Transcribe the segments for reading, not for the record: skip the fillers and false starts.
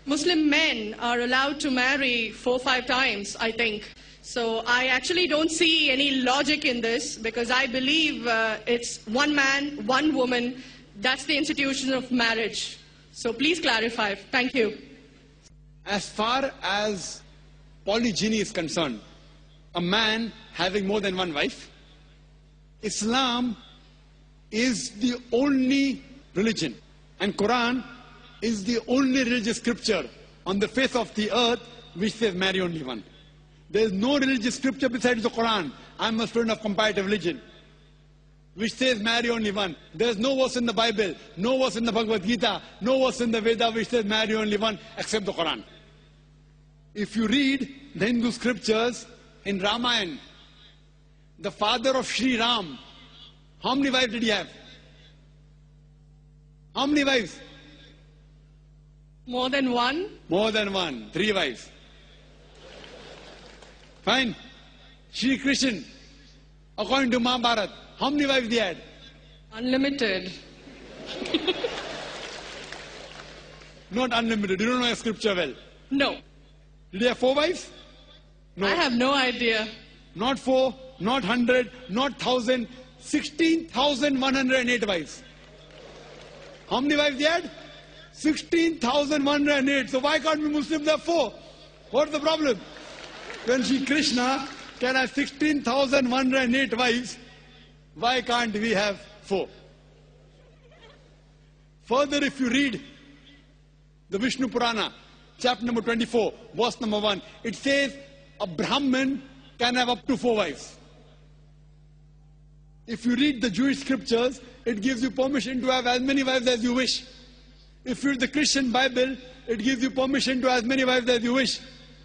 Muslim men are allowed to marry 4 or 5 times, I think. So I actually don't see any logic in this, because I believe it's one man, one woman. That's the institution of marriage. So please clarify. Thank you. As far as polygyny is concerned, a man having more than one wife, Islam is the only religion, and Quran is the only religious scripture on the face of the earth which says marry only one. There is no religious scripture besides the Quran. I'm a student of comparative religion, which says marry only one. There is no verse in the Bible, no verse in the Bhagavad Gita, no verse in the Veda which says marry only one except the Quran. If you read the Hindu scriptures in Ramayana, the father of Sri Ram, how many wives did he have? How many wives? More than one? More than one. 3 wives. Fine. Shri Krishna, according to Mahabharata, how many wives he had? Unlimited. Not unlimited. You don't know your scripture well. No. Did he have 4 wives? No. I have no idea. Not 4, not 100, not 1,000, 16,108 wives. How many wives he had? 16,108. So why can't we Muslims have 4? What's the problem? When Shri Krishna can have 16,108 wives, why can't we have 4? Further, if you read the Vishnu Purana, chapter number 24, verse number 1, it says a Brahmin can have up to 4 wives. If you read the Jewish scriptures, it gives you permission to have as many wives as you wish. If you read the Christian Bible, it gives you permission to have as many wives as you wish.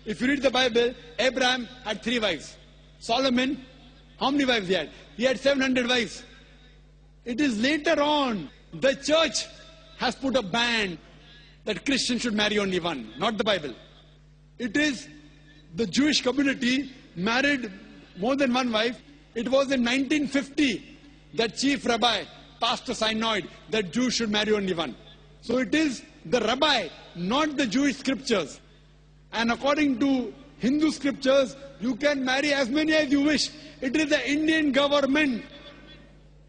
If you read the Bible, Abraham had 3 wives. Solomon, how many wives he had? He had 700 wives. It is later on, the church has put a ban that Christians should marry only one, not the Bible. It is the Jewish community married more than one wife. It was in 1950 that chief rabbi passed a synod that Jews should marry only one. So it is the rabbi, not the Jewish scriptures. And according to Hindu scriptures, you can marry as many as you wish. It is the Indian government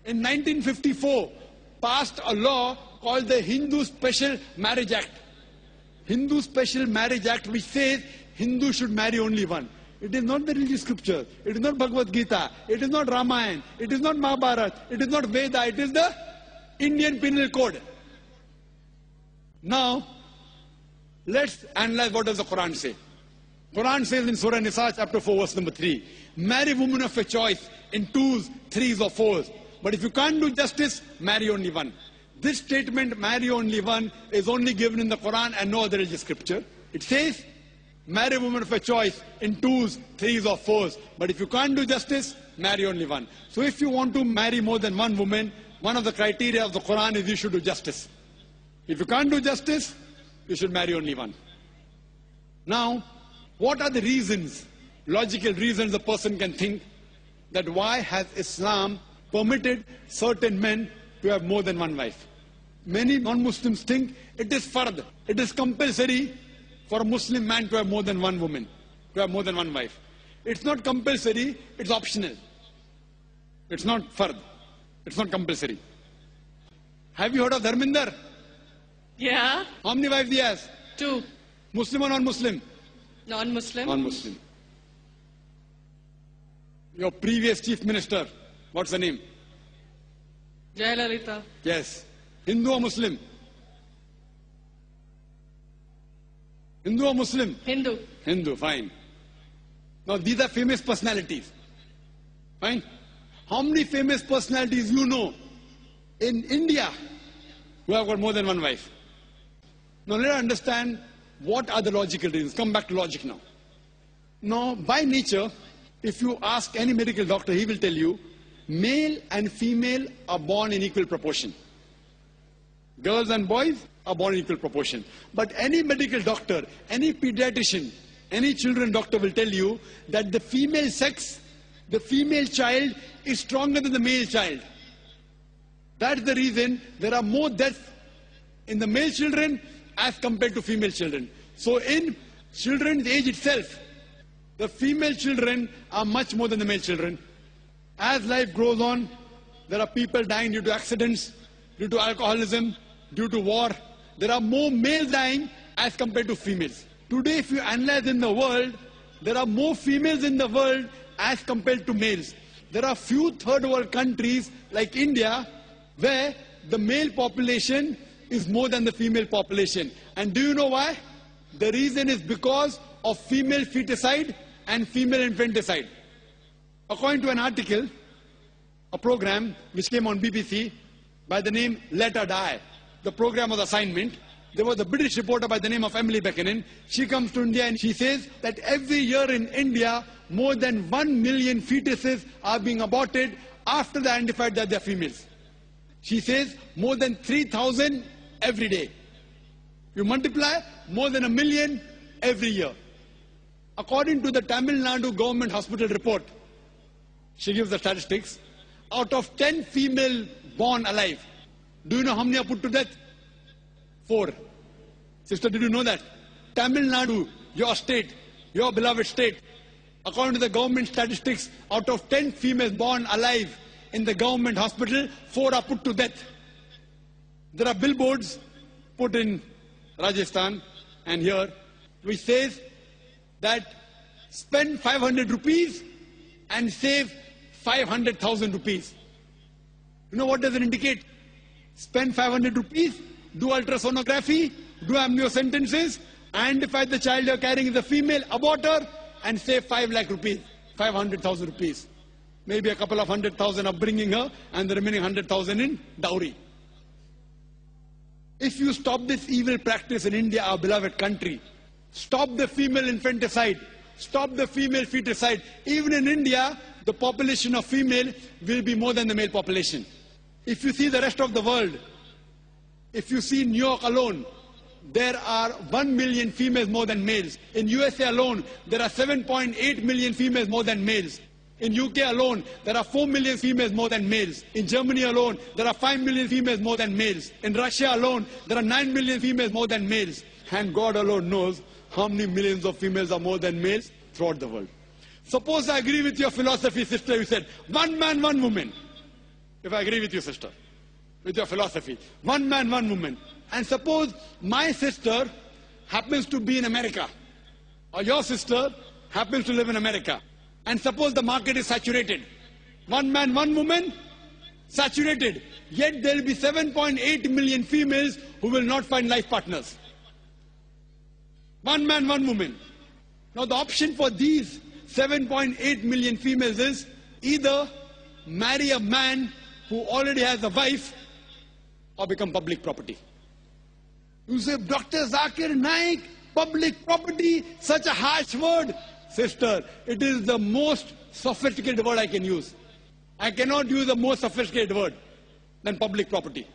in 1954 passed a law called the Hindu Special Marriage Act. Hindu Special Marriage Act, which says Hindus should marry only one. It is not the religious scripture. It is not Bhagavad Gita. It is not Ramayana. It is not Mahabharata. It is not Veda. It is the Indian Penal Code. Now, let's analyze what does the Quran say. Quran says in Surah Nisa, chapter 4, verse number 3, marry women of your choice in 2s, 3s or 4s. But if you can't do justice, marry only one. This statement, marry only one, is only given in the Quran and no other religious scripture. It says, marry women of your choice in 2s, 3s or 4s. But if you can't do justice, marry only one. So if you want to marry more than one woman, one of the criteria of the Quran is you should do justice. If you can't do justice, you should marry only one. Now, what are the reasons, logical reasons a person can think that why has Islam permitted certain men to have more than one wife? Many non-Muslims think it is fard, it is compulsory for a Muslim man to have more than one woman, to have more than one wife. It's not compulsory, it's optional. It's not fard, it's not compulsory. Have you heard of Dharminder? Yeah. How many wives he has? 2. Muslim or non-Muslim? Non-Muslim. Non-Muslim. Your previous chief minister, what's the name? Jayalalitha. Yes. Hindu or Muslim? Hindu or Muslim? Hindu. Hindu, fine. Now these are famous personalities. Fine. How many famous personalities you know in India who have got more than one wife? Now let us understand what are the logical reasons. Come back to logic now. Now, by nature, if you ask any medical doctor, he will tell you, male and female are born in equal proportion. Girls and boys are born in equal proportion. But any medical doctor, any pediatrician, any children doctor will tell you that the female sex, the female child is stronger than the male child. That's the reason there are more deaths in the male children as compared to female children. So in children's age itself, the female children are much more than the male children. As life grows on, there are people dying due to accidents, due to alcoholism, due to war. There are more males dying as compared to females. Today, if you analyze in the world, there are more females in the world as compared to males. There are few third world countries like India where the male population is more than the female population. And do you know why? The reason is because of female feticide and female infanticide. According to an article, a program which came on BBC by the name Let Her Die, the program was assignment. There was a British reporter by the name of Emily Buchanan. She comes to India and she says that every year in India, more than 1 million fetuses are being aborted after they identified that they are females. She says more than 3,000 every day. You multiply, more than 1 million every year. According to the Tamil Nadu government hospital report, she gives the statistics, out of 10 female born alive, do you know how many are put to death? 4. Sister, did you know that? Tamil Nadu, your state, your beloved state, according to the government statistics, out of 10 females born alive in the government hospital, 4 are put to death. There are billboards put in Rajasthan and here, which says that spend 500 rupees and save 500,000 rupees. You know what does it indicate? Spend 500 rupees, do ultrasonography, do amniocentesis, identify the child you're carrying is a female, abort her, and save 5 lakh rupees, 500,000 rupees. Maybe a couple of 100,000 of bringing her and the remaining 100,000 in dowry. If you stop this evil practice in India, our beloved country, stop the female infanticide, stop the female feticide. Even in India, the population of female will be more than the male population. If you see the rest of the world, if you see New York alone, there are 1 million females more than males. In USA alone, there are 7.8 million females more than males. In UK alone, there are 4 million females more than males. In Germany alone, there are 5 million females more than males. In Russia alone, there are 9 million females more than males. And God alone knows how many millions of females are more than males throughout the world. Suppose I agree with your philosophy, sister, you said, 1 man, 1 woman. If I agree with you, sister, with your philosophy, 1 man, 1 woman. And suppose my sister happens to be in America, or your sister happens to live in America. And suppose the market is saturated. 1 man, 1 woman, saturated. Yet there will be 7.8 million females who will not find life partners. 1 man, 1 woman. Now the option for these 7.8 million females is either marry a man who already has a wife or become public property. You say, Dr. Zakir Naik, public property, such a harsh word. Sister, it is the most sophisticated word I can use. I cannot use a more sophisticated word than public property.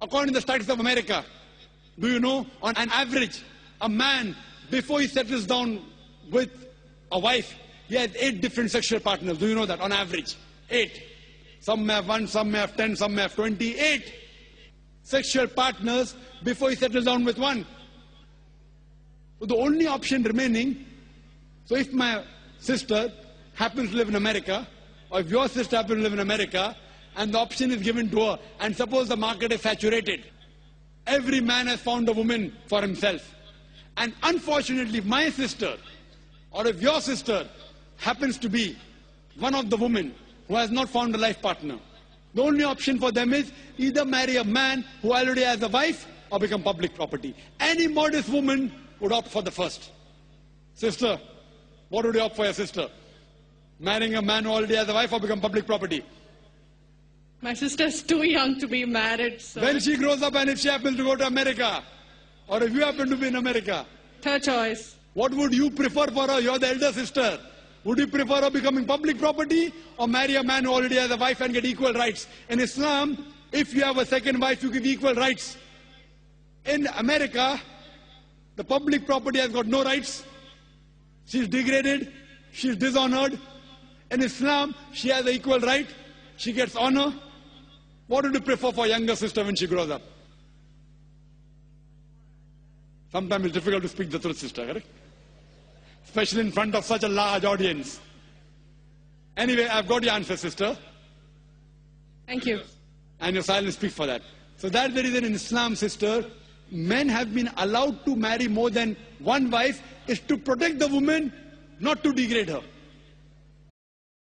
According to the studies of America, do you know, on an average, a man, before he settles down with a wife, he has 8 different sexual partners. Do you know that? On average, 8. Some may have 1, some may have 10, some may have 20. 8 sexual partners before he settles down with one. So the only option remaining, so if my sister happens to live in America, or if your sister happens to live in America, and the option is given to her, and suppose the market is saturated, every man has found a woman for himself. And unfortunately, if my sister, or if your sister happens to be one of the women who has not found a life partner, the only option for them is either marry a man who already has a wife or become public property. Any modest woman would opt for the first. Sister, what would you opt for your sister? Marrying a man who already has a wife or become public property? My sister is too young to be married, so... When she grows up and if she happens to go to America, or if you happen to be in America, third choice. What would you prefer for her? You're the elder sister. Would you prefer her becoming public property or marry a man who already has a wife and get equal rights? In Islam, if you have a second wife, you give equal rights. In America, the public property has got no rights. She's degraded. She's dishonored. In Islam, she has an equal right. She gets honor. What would you prefer for younger sister when she grows up? Sometimes it's difficult to speak the truth, sister, correct? Especially in front of such a large audience. Anyway, I've got your answer, sister. Thank you. And your silence speaks for that. So that's the reason in Islam, sister, men have been allowed to marry more than one wife is to protect the woman, not to degrade her.